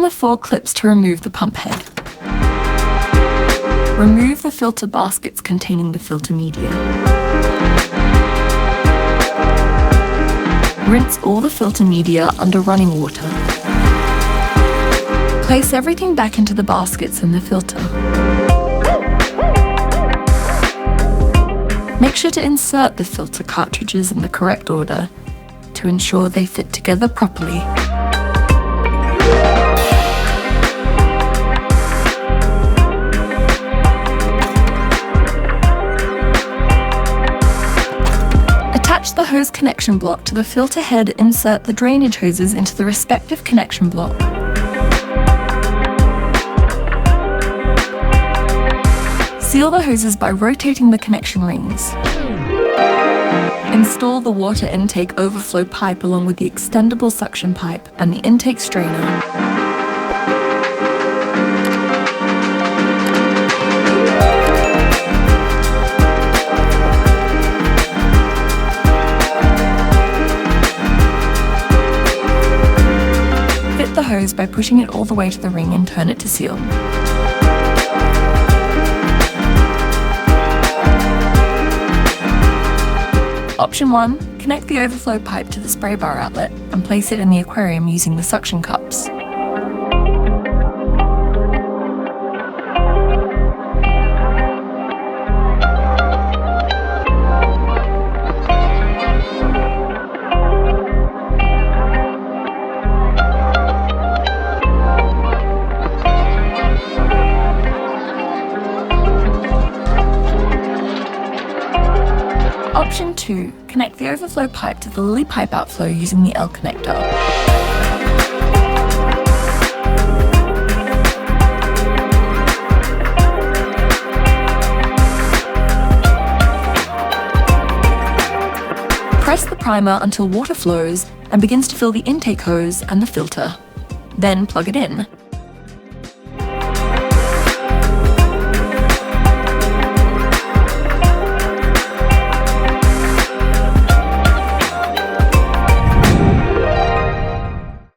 the 4 clips to remove the pump head. Remove the filter baskets containing the filter media. Rinse all the filter media under running water. Place everything back into the baskets and the filter. Make sure to insert the filter cartridges in the correct order to ensure they fit together properly. Attach the hose connection block to the filter head. Insert the drainage hoses into the respective connection block. Seal the hoses by rotating the connection rings. Install the water intake overflow pipe along with the extendable suction pipe and the intake strainer. Fit the hose by pushing it all the way to the ring and turn it to seal. Option 1. Connect the overflow pipe to the spray bar outlet and place it in the aquarium using the suction cups. Option 2. Connect the overflow pipe to the lily pipe outflow using the L connector. Press the primer until water flows and begins to fill the intake hose and the filter. Then plug it in.